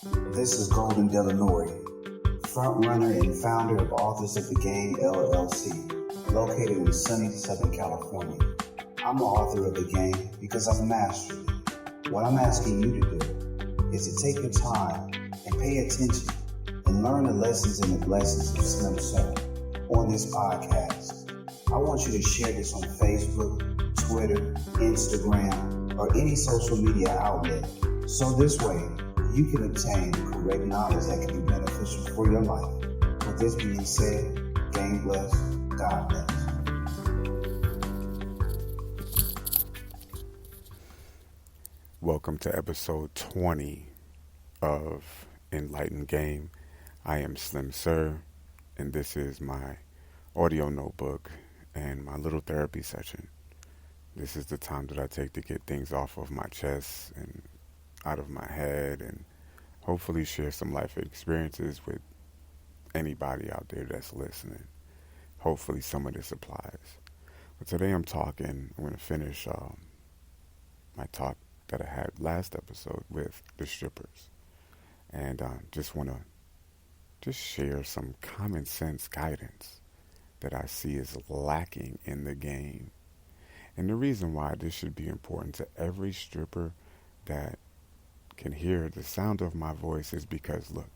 This is Golden Delanoy, frontrunner and founder of Authors of the Game LLC, located in sunny Southern California. I'm the author of the game because I've mastered it. What I'm asking you to do is to take your time and pay attention and learn the lessons and the blessings of Slim Sir on this podcast. I want you to share this on Facebook, Twitter, Instagram, or any social media outlet. So this way, you can obtain correct knowledge that can be beneficial for your life. With this being said, game bless, God bless. Welcome to episode 20 of Enlightened Game. I am Slim Sir, and this is my audio notebook and my little therapy session. This is the time that I take to get things off of my chest and out of my head, and hopefully share some life experiences with anybody out there that's listening. Hopefully some of this applies. But today I'm going to finish my talk that I had last episode with the strippers. And just want to share some common sense guidance that I see is lacking in the game. And the reason why this should be important to every stripper that can hear the sound of my voice is because, look,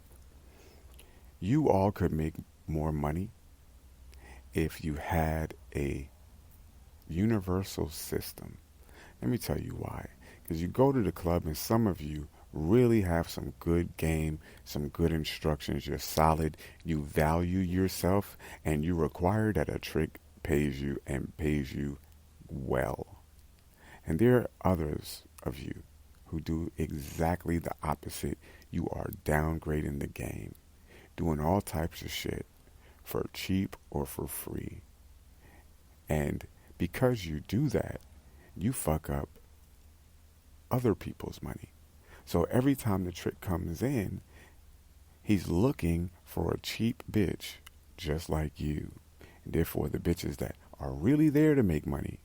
you all could make more money if you had a universal system. Let me tell you why. Because you go to the club and some of you really have some good game, some good instructions. You're solid. You value yourself, and you require that a trick pays you and pays you well. And there are others of you who do exactly the opposite. You are downgrading the game, doing all types of shit for cheap or for free. And because you do that, you fuck up other people's money. So every time the trick comes in, he's looking for a cheap bitch just like you. And therefore, the bitches that are really there to make money,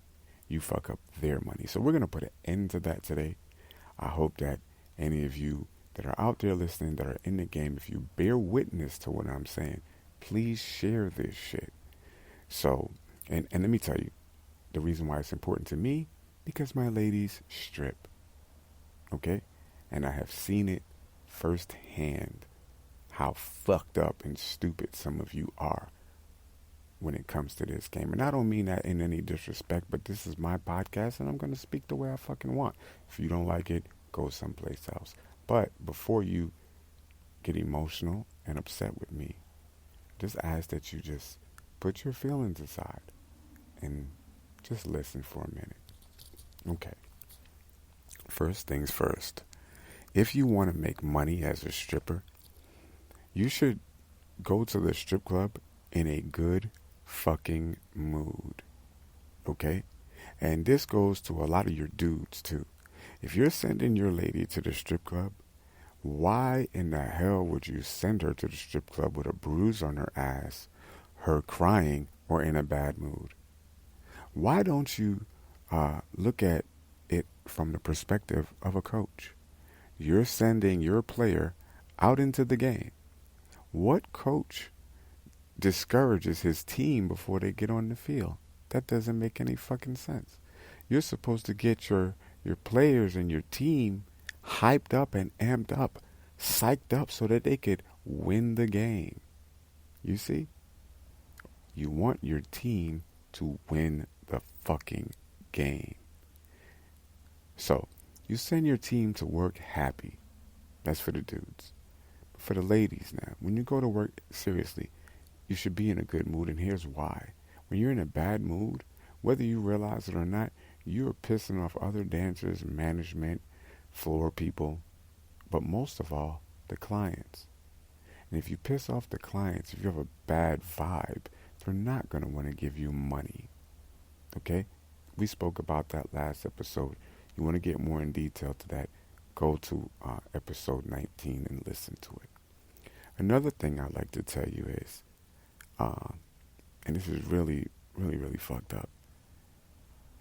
you fuck up their money. So we're going to put an end to that today. I hope that any of you that are out there listening, that are in the game, if you bear witness to what I'm saying, please share this shit. So, and let me tell you, the reason why it's important to me, because my ladies strip. Okay? And I have seen it firsthand, how fucked up and stupid some of you are when it comes to this game. And I don't mean that in any disrespect, but this is my podcast and I'm going to speak the way I fucking want. If you don't like it, go someplace else. But before you get emotional and upset with me, just ask that you just put your feelings aside and just listen for a minute. Okay. First things first. If you want to make money as a stripper, you should go to the strip club in a good fucking mood. Okay? And this goes to a lot of your dudes too. If you're sending your lady to the strip club, why in the hell would you send her to the strip club with a bruise on her ass, her crying, or in a bad mood? Why don't you look at it from the perspective of a coach? You're sending your player out into the game. What coach discourages his team before they get on the field? That doesn't make any fucking sense. You're supposed to get your players and your team hyped up and amped up, psyched up so that they could win the game. You see? You want your team to win the fucking game. So, you send your team to work happy. That's for the dudes. For the ladies now, when you go to work, seriously, you should be in a good mood, and here's why. When you're in a bad mood, whether you realize it or not, you're pissing off other dancers, management, floor people, but most of all, the clients. And if you piss off the clients, if you have a bad vibe, they're not going to want to give you money. Okay? We spoke about that last episode. You want to get more in detail to that, go to episode 19 and listen to it. Another thing I'd like to tell you is, and this is really, really, really fucked up,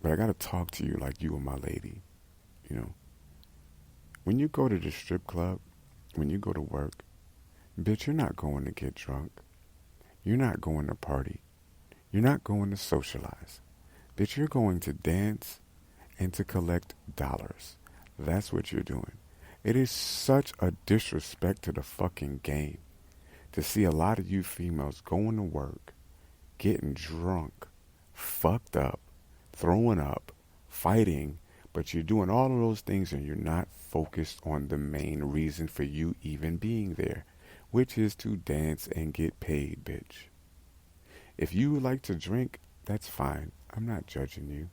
but I got to talk to you like you were my lady, you know. When you go to the strip club, when you go to work, bitch, you're not going to get drunk. You're not going to party. You're not going to socialize. Bitch, you're going to dance and to collect dollars. That's what you're doing. It is such a disrespect to the fucking game to see a lot of you females going to work, getting drunk, fucked up, throwing up, fighting, but you're doing all of those things and you're not focused on the main reason for you even being there, which is to dance and get paid, bitch. If you like to drink, that's fine. I'm not judging you.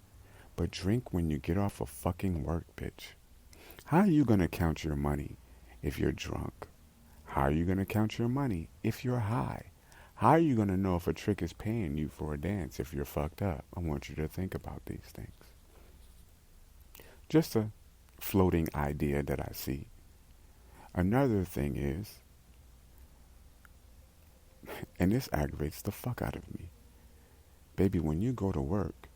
But drink when you get off of fucking work, bitch. How are you going to count your money if you're drunk? How are you going to count your money if you're high? How are you going to know if a trick is paying you for a dance if you're fucked up? I want you to think about these things. Just a floating idea that I see. Another thing is, and this aggravates the fuck out of me. Baby, when you go to work,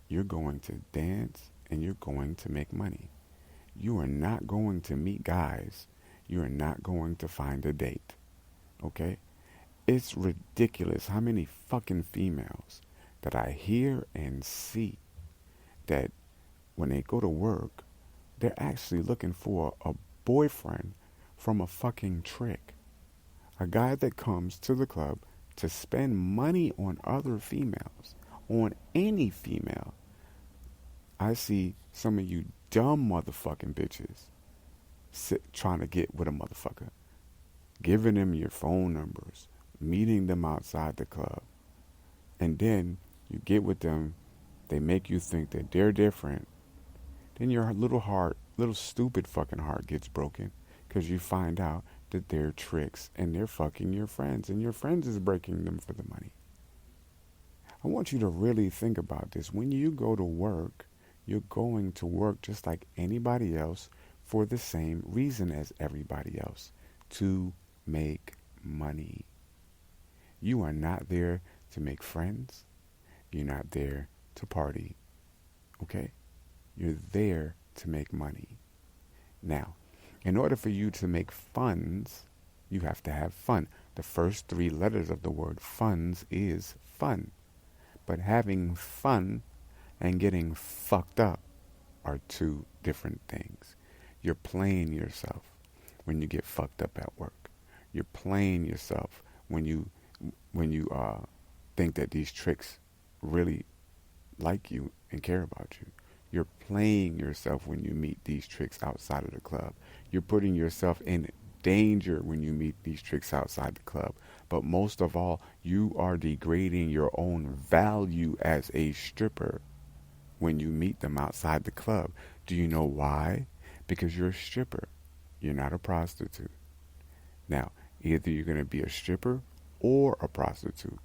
you're going to dance and you're going to make money. You are not going to meet guys. You are not going to find a date. Okay? It's ridiculous how many fucking females that I hear and see that when they go to work, they're actually looking for a boyfriend from a fucking trick. A guy that comes to the club to spend money on other females, on any female. I see some of you dumb motherfucking bitches trying to get with a motherfucker, giving them your phone numbers, meeting them outside the club, and then you get with them, they make you think that they're different, then your little stupid fucking heart gets broken because you find out that they're tricks and they're fucking your friends and your friends is breaking them for the money. I want you to really think about this. When you go to work, you're going to work just like anybody else for the same reason as everybody else, to make money. You are not there to make friends. You're not there to party. Okay? You're there to make money. Now, in order for you to make funds, you have to have fun. The first three letters of the word funds is fun. But having fun and getting fucked up are two different things. You're playing yourself when you get fucked up at work. You're playing yourself when you think that these tricks really like you and care about you. You're playing yourself when you meet these tricks outside of the club. You're putting yourself in danger when you meet these tricks outside the club. But most of all, you are degrading your own value as a stripper when you meet them outside the club. Do you know why? Because you're a stripper. You're not a prostitute. Now, either you're going to be a stripper or a prostitute.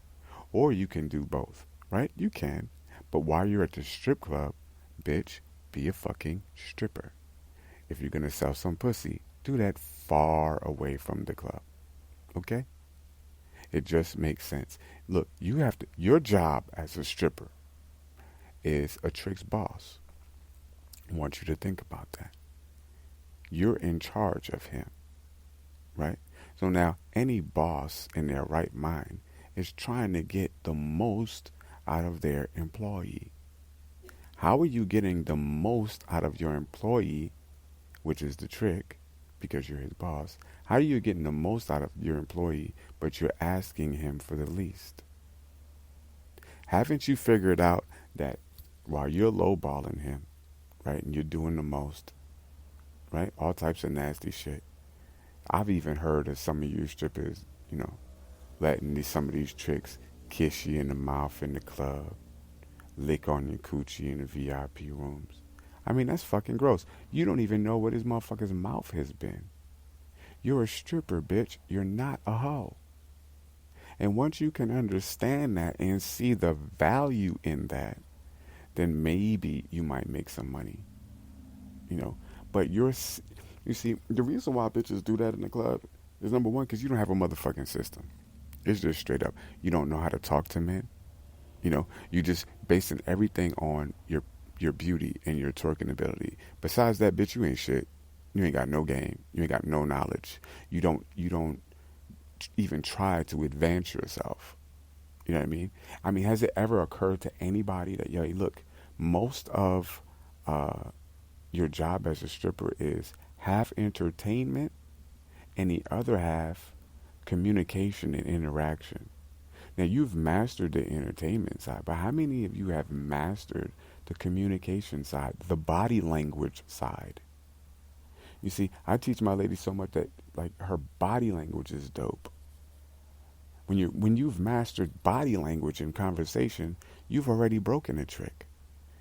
Or you can do both, right? You can. But while you're at the strip club, bitch, be a fucking stripper. If you're going to sell some pussy, do that far away from the club. Okay? It just makes sense. Look, your job as a stripper is a trick's boss. I want you to think about that. You're in charge of him, right? So now any boss in their right mind is trying to get the most out of their employee. How are you getting the most out of your employee, which is the trick, because you're his boss? How are you getting the most out of your employee, but you're asking him for the least? Haven't you figured out that while you're lowballing him, right, and you're doing the most, right, all types of nasty shit. I've even heard of some of you strippers, letting some of these tricks kiss you in the mouth in the club, lick on your coochie in the VIP rooms. I mean, that's fucking gross. You don't even know what his motherfucker's mouth has been. You're a stripper, bitch. You're not a hoe. And once you can understand that and see the value in that, then maybe you might make some money. But you see, the reason why bitches do that in the club is, number one, because you don't have a motherfucking system. It's just straight up. You don't know how to talk to men. You just basing everything on your beauty and your twerking ability. Besides that, bitch, you ain't shit. You ain't got no game. You ain't got no knowledge. You don't even try to advance yourself. You know what I mean? I mean, has it ever occurred to anybody that, yo, look, most of your job as a stripper is half entertainment and the other half communication and interaction. Now, you've mastered the entertainment side, but how many of you have mastered the communication side, the body language side? You see, I teach my lady so much that, like, her body language is dope. When you've mastered body language in conversation, you've already broken a trick.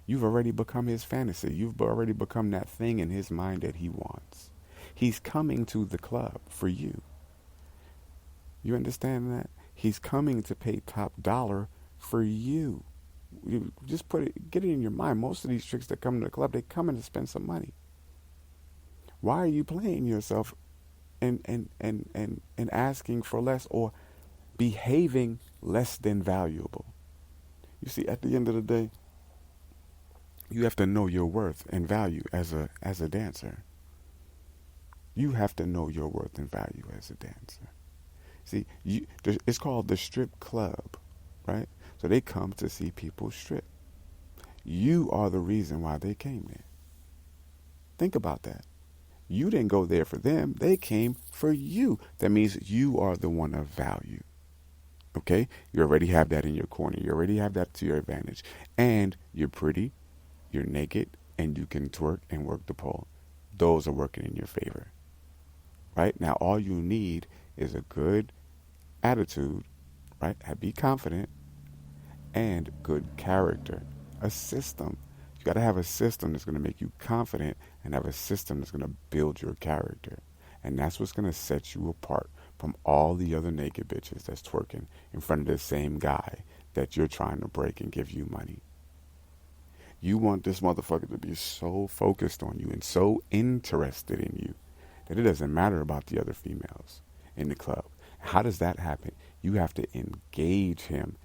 You've already become his fantasy. You've already become that thing in his mind that he wants. He's coming to the club for you. You understand that? He's coming to pay top dollar for you. You just get it in your mind. Most of these chicks that come to the club, they come in to spend some money. Why are you playing yourself and asking for less or behaving less than valuable? You see, at the end of the day, you have to know your worth and value as a dancer. You have to know your worth and value as a dancer. See, it's called the strip club, right? So they come to see people strip. You are the reason why they came there. Think about that. You didn't go there for them. They came for you. That means you are the one of value. Okay? You already have that in your corner. You already have that to your advantage. And you're pretty, you're naked, and you can twerk and work the pole. Those are working in your favor. Right? Now, all you need is a good attitude, right? Be confident, and good character. A system. You got to have a system that's going to make you confident and have a system that's going to build your character. And that's what's going to set you apart from all the other naked bitches that's twerking in front of the same guy that you're trying to break and give you money. You want this motherfucker to be so focused on you and so interested in you that it doesn't matter about the other females in the club. How does that happen? You have to engage him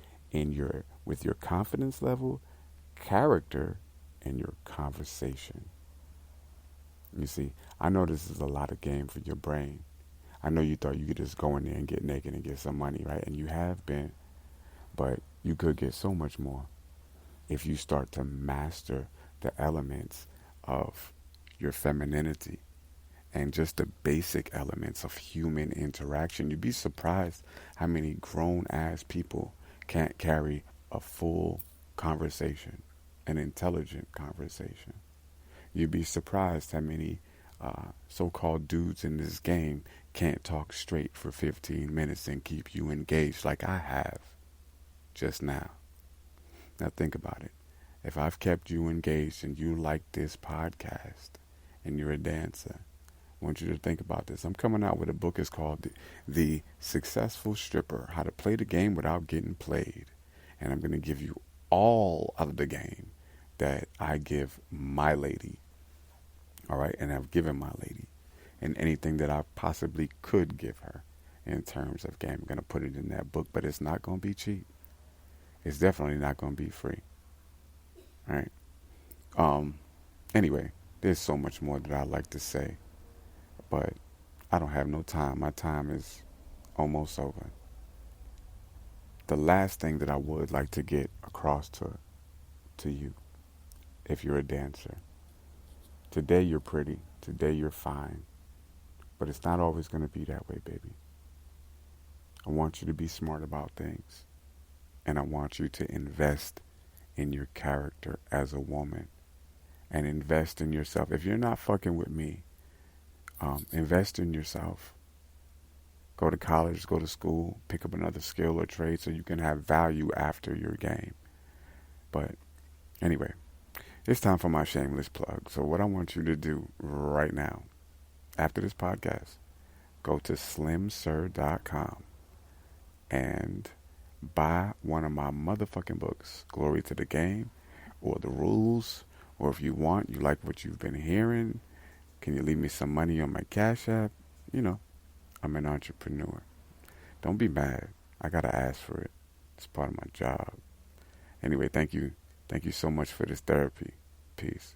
with your confidence level, character, and your conversation. You see, I know this is a lot of game for your brain. I know you thought you could just go in there and get naked and get some money, right? And you have been, but you could get so much more if you start to master the elements of your femininity and just the basic elements of human interaction. You'd be surprised how many grown-ass people can't carry a full conversation, an intelligent conversation. You'd be surprised how many so-called dudes in this game can't talk straight for 15 minutes and keep you engaged like I have just now. Now think about it. If I've kept you engaged and you like this podcast and you're a dancer, I want you to think about this. I'm coming out with a book. It's called The Successful Stripper, How to Play the Game Without Getting Played. And I'm going to give you all of the game that I give my lady. All right? And I've given my lady. And anything that I possibly could give her in terms of game. I'm going to put it in that book, but it's not going to be cheap. It's definitely not going to be free. All right? Anyway, there's so much more that I'd like to say. But I don't have no time. My time is almost over. The last thing that I would like to get across to you, if you're a dancer, today you're pretty, today you're fine, but it's not always going to be that way, baby. I want you to be smart about things, and I want you to invest in your character as a woman, and invest in yourself. If you're not fucking with me, invest in yourself. Go to college, go to school, pick up another skill or trade so you can have value after your game. But anyway, it's time for my shameless plug. So what I want you to do right now, after this podcast, go to slimsir.com and buy one of my motherfucking books, Glory to the Game, or The Rules, or if you want, you like what you've been hearing, can you leave me some money on my Cash App? You know, I'm an entrepreneur. Don't be mad. I gotta ask for it. It's part of my job. Anyway, thank you. Thank you so much for this therapy. Peace.